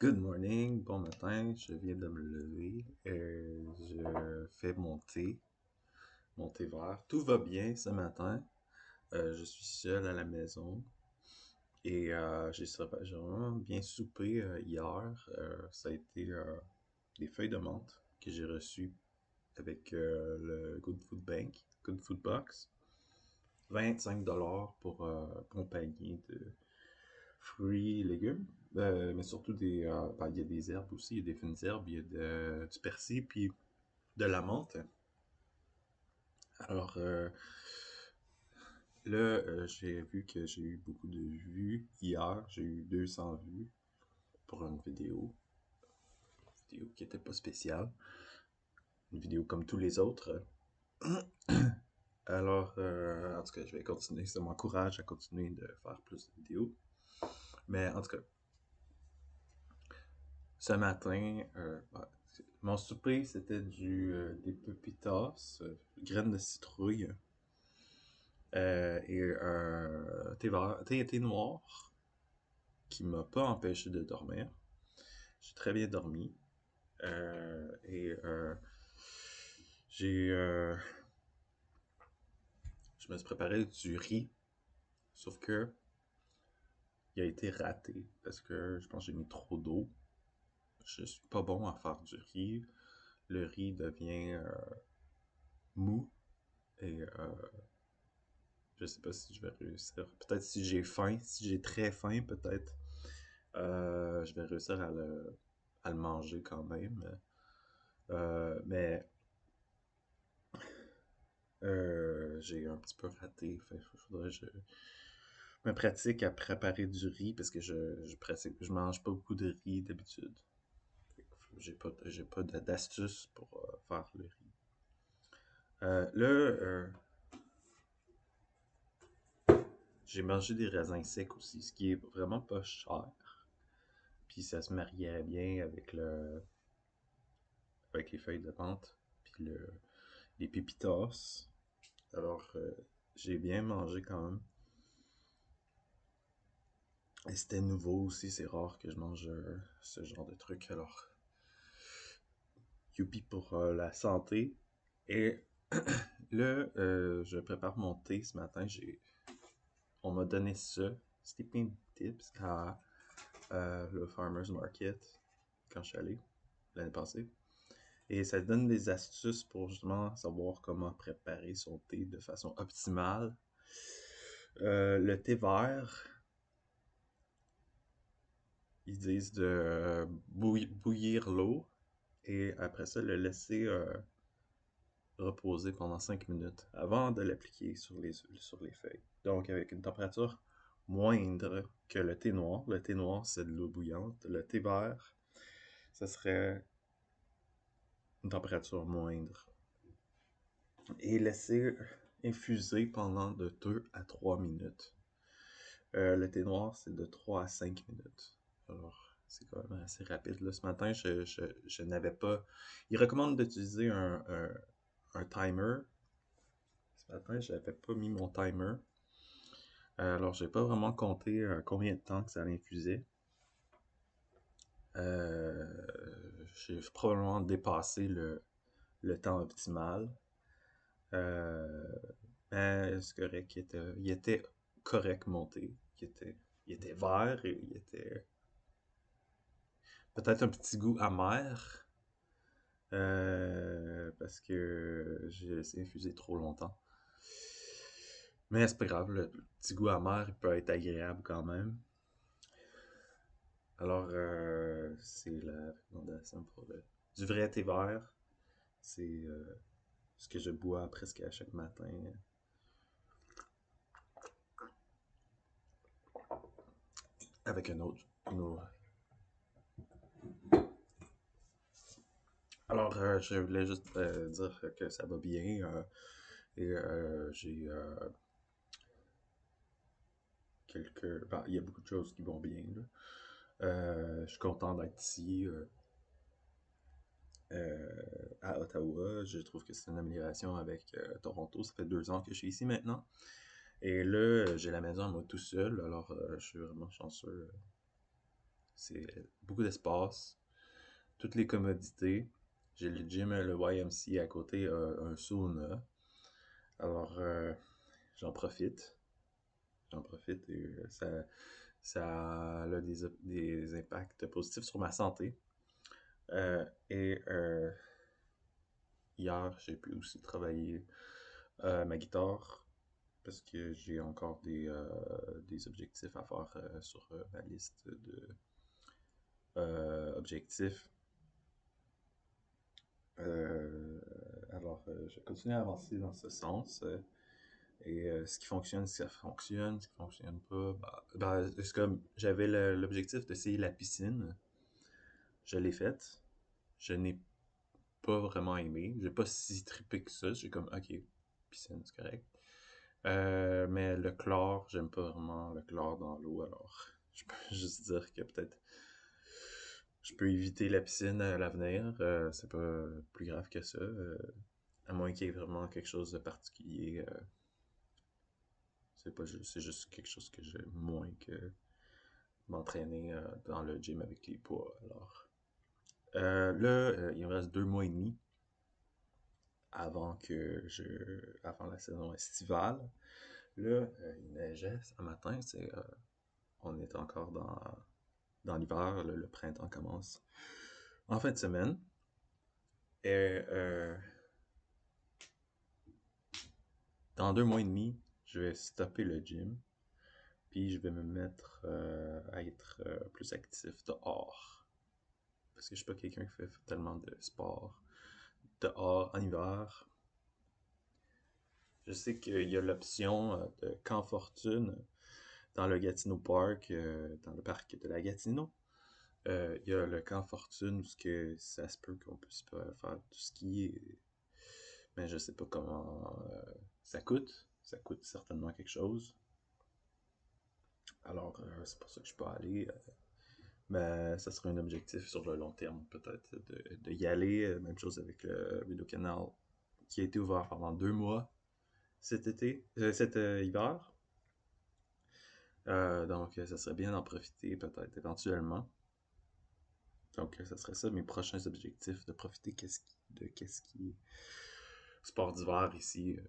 Good morning, bon matin, je viens de me lever, je fais mon thé vert. Tout va bien ce matin, je suis seul à la maison et j'ai vraiment bien soupé hier. Ça a été des feuilles de menthe que j'ai reçues avec le Good Food Bank, Good Food Box. 25$ pour un panier de fruits et légumes. Mais surtout il y a des herbes aussi, il y a des fines herbes, il y a du persil, puis de la menthe. Alors là, j'ai vu que j'ai eu beaucoup de vues hier. J'ai eu 200 vues pour une vidéo qui était pas spéciale. Une vidéo comme tous les autres. Alors, en tout cas, je vais continuer. Ça m'encourage à continuer de faire plus de vidéos. Mais en tout cas, ce matin, mon souper, c'était des pepitas, graines de citrouille, et un thé noir qui m'a pas empêché de dormir. J'ai très bien dormi. Et j'ai, je me suis préparé du riz, sauf que il a été raté parce que je pense que j'ai mis trop d'eau. Je suis pas bon à faire du riz. Le riz devient mou et je sais pas si je vais réussir. Peut-être si j'ai faim, si j'ai très faim, peut-être je vais réussir à le manger quand même. Mais j'ai un petit peu raté. Fait, faudrait que je me pratique à préparer du riz parce que je mange pas beaucoup de riz d'habitude. J'ai pas d'astuce pour faire le riz. Là, j'ai mangé des raisins secs aussi, ce qui est vraiment pas cher. Puis ça se mariait bien avec les feuilles de menthe, puis les pépitas. Alors, j'ai bien mangé quand même. Et c'était nouveau aussi, c'est rare que je mange ce genre de truc. Alors, youpi pour la santé. Et là, je prépare mon thé ce matin. On m'a donné ça, Sleeping Tips, à le Farmer's Market quand je suis allé l'année passée. Et ça donne des astuces pour justement savoir comment préparer son thé de façon optimale. Le thé vert, ils disent de bouillir l'eau et après ça le laisser reposer pendant 5 minutes avant de l'appliquer sur les feuilles. Donc avec une température moindre que le thé noir. Le thé noir, c'est de l'eau bouillante. Le thé vert, ça serait une température moindre. Et laisser infuser pendant de 2 à 3 minutes. Le thé noir, c'est de 3 à 5 minutes. Alors, c'est quand même assez rapide. Là, ce matin, je n'avais pas... Il recommande d'utiliser un timer. Ce matin, je n'avais pas mis mon timer. Alors, j'ai pas vraiment compté combien de temps que ça infusait. J'ai probablement dépassé le temps optimal. Mais c'est correct, il était correct monté. Il était vert et il était peut-être un petit goût amer. Parce que j'ai laissé infuser trop longtemps. Mais c'est pas grave, le petit goût amer il peut être agréable quand même. Alors, c'est la recommandation pour du vrai thé vert. C'est ce que je bois presque à chaque matin. Avec une autre. Alors, je voulais juste dire que ça va bien. Et j'ai il y a beaucoup de choses qui vont bien, là. Je suis content d'être ici à Ottawa. Je trouve que c'est une amélioration avec Toronto. Ça fait 2 ans que je suis ici maintenant. Et là, j'ai la maison à moi tout seul. Alors, je suis vraiment chanceux. c'est beaucoup d'espace, toutes les commodités. J'ai le gym, le YMCA à côté, un sauna. Alors, j'en profite. J'en profite et ça a des impacts positifs sur ma santé. Et hier, j'ai pu aussi travailler ma guitare parce que j'ai encore des objectifs à faire sur ma liste de objectifs. Je continue à avancer dans ce sens. Et ce qui fonctionne, ça fonctionne. Ce qui fonctionne pas, c'est comme j'avais l'objectif d'essayer la piscine. Je l'ai faite. Je n'ai pas vraiment aimé. J'ai pas si trippé que ça. J'ai comme, ok, piscine, c'est correct. Mais le chlore, j'aime pas vraiment le chlore dans l'eau. Alors, je peux juste dire que peut-être je peux éviter la piscine à l'avenir. C'est pas plus grave que ça. À moins qu'il y ait vraiment quelque chose de particulier. C'est juste quelque chose que j'aime moins que m'entraîner dans le gym avec les poids. Alors, il me reste 2 mois et demi avant la saison estivale. Là, il neigeait ce matin. On est encore dans l'hiver. Le printemps commence en fin de semaine. Et dans 2 mois et demi, je vais stopper le gym. Puis je vais me mettre à être plus actif dehors. Parce que je suis pas quelqu'un qui fait tellement de sport dehors en hiver. Je sais qu'il y a l'option de Camp Fortune dans le Gatineau Park, dans le parc de la Gatineau. Il y a le Camp Fortune où ça se peut qu'on puisse pas faire du ski. Mais je sais pas comment ça coûte. Ça coûte certainement quelque chose. Alors, c'est pour ça que je peux aller. Mais ça serait un objectif sur le long terme, peut-être, de y aller. Même chose avec le Vidéocanal qui a été ouvert pendant 2 mois cet hiver. Donc, ça serait bien d'en profiter, peut-être, éventuellement. Donc, ça serait ça, mes prochains objectifs, de profiter de qu'est-ce qui est sport d'hiver ici.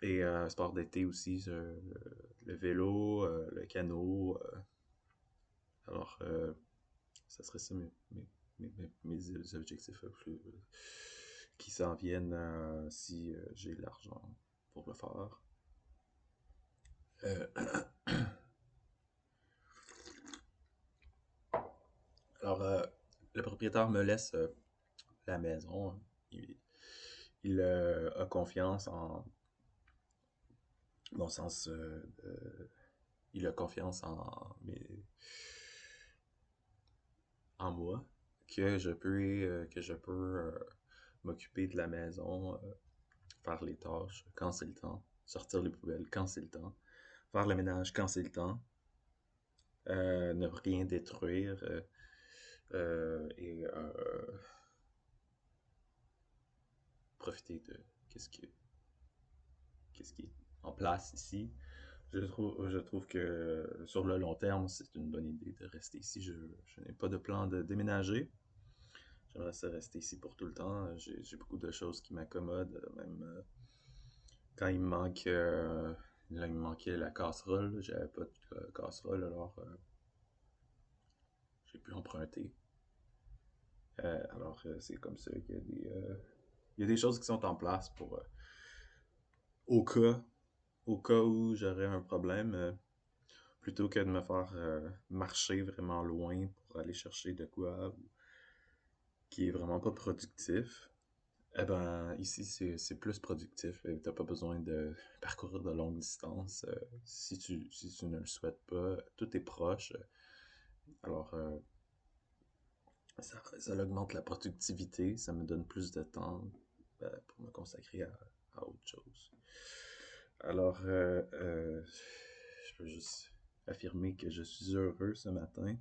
Et sport d'été aussi, le vélo, le canot. Alors, ça serait ça mes objectifs qui s'en viennent si j'ai l'argent pour le faire. Alors, le propriétaire me laisse la maison. Il a confiance en mon sens. Il a confiance en moi que je peux m'occuper de la maison, faire les tâches quand c'est le temps, sortir les poubelles quand c'est le temps, faire le ménage quand c'est le temps, ne rien détruire et profiter de qu'est-ce qui est en place ici. Je trouve que sur le long terme, c'est une bonne idée de rester ici. Je n'ai pas de plan de déménager. J'aimerais ça rester ici pour tout le temps. J'ai beaucoup de choses qui m'accommodent, même quand là, il me manquait la casserole. J'avais pas de casserole, alors j'ai pu emprunter. Alors, c'est comme ça qu'il y a il y a des choses qui sont en place pour au cas, au cas où j'aurais un problème, plutôt que de me faire marcher vraiment loin pour aller chercher de quoi qui est vraiment pas productif. Eh ben, ici, c'est plus productif. T'as pas besoin de parcourir de longues distances si tu ne le souhaites pas. Tout est proche. Alors, ça augmente la productivité. Ça me donne plus de temps pour me consacrer à autre chose. Alors, je peux juste affirmer que je suis heureux ce matin.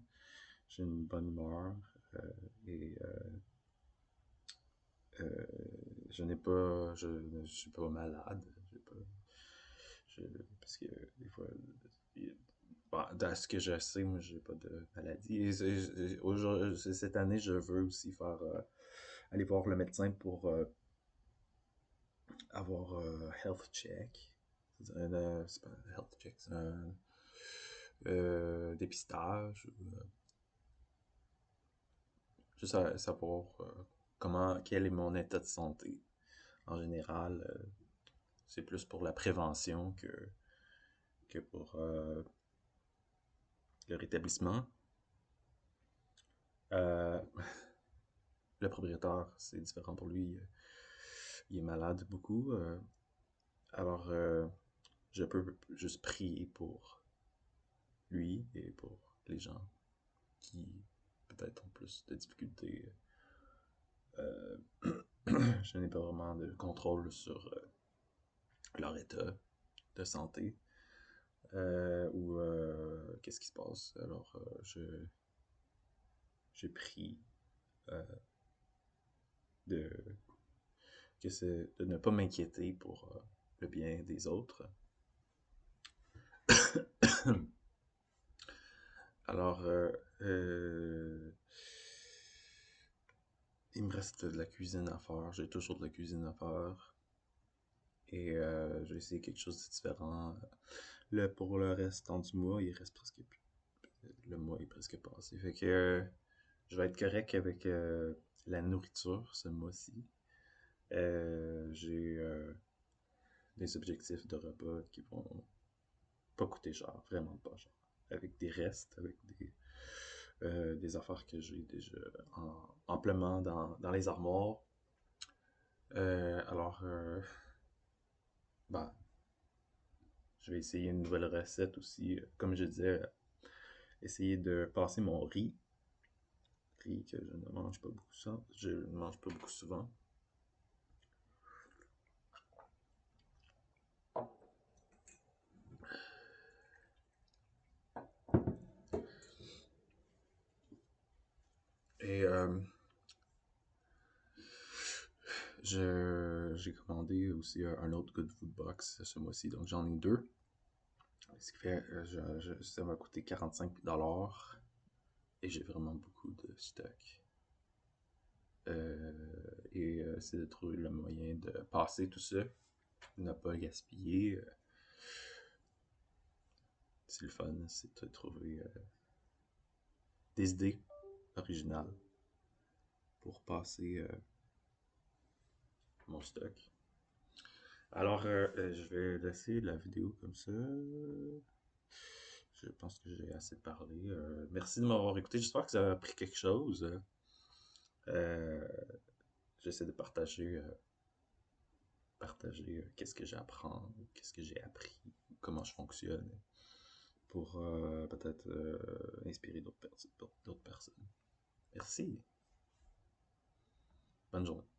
J'ai une bonne humeur et je suis pas malade. Parce que des fois, Bon, à ce que je sais, moi, j'ai pas de maladie. Cette année, je veux aussi faire aller voir le médecin pour avoir health check. C'est pas un health check, c'est un dépistage. Juste savoir quel est mon état de santé. En général, c'est plus pour la prévention que pour le rétablissement. Euh, le propriétaire, c'est différent pour lui. Il est malade beaucoup. Alors, je peux juste prier pour lui et pour les gens qui peut-être ont plus de difficultés. Euh, je n'ai pas vraiment de contrôle sur leur état de santé ou qu'est-ce qui se passe. Alors, je prie euh, de, de ne pas m'inquiéter pour le bien des autres. Alors, il me reste de la cuisine à faire. J'ai toujours de la cuisine à faire. Et je vais essayer quelque chose de différent. Pour le restant du mois, il reste presque plus. Le mois est presque passé. Fait que je vais être correct avec la nourriture ce mois-ci. J'ai des objectifs de repas qui vont pas coûter cher, vraiment pas cher. Avec des restes, avec des affaires que j'ai déjà amplement dans les armoires. Alors, ben, je vais essayer une nouvelle recette aussi. Comme je disais, essayer de passer mon riz. Riz que je ne mange pas beaucoup ça. Je ne mange pas beaucoup souvent. Et j'ai commandé aussi un autre Good Food Box ce mois-ci, donc j'en ai deux. Ce qui fait, ça m'a coûté 45$ et j'ai vraiment beaucoup de stock. Et c'est de trouver le moyen de passer tout ça, ne pas gaspiller. C'est le fun, c'est de trouver des idées originales pour passer mon stock. Alors, je vais laisser la vidéo comme ça. Je pense que j'ai assez parlé. Merci de m'avoir écouté. J'espère que ça a appris quelque chose. Euh, J'essaie de partager qu'est-ce que j'apprends, qu'est-ce que j'ai appris, comment je fonctionne, pour peut-être inspirer d'autres personnes. Merci. Bonne journée.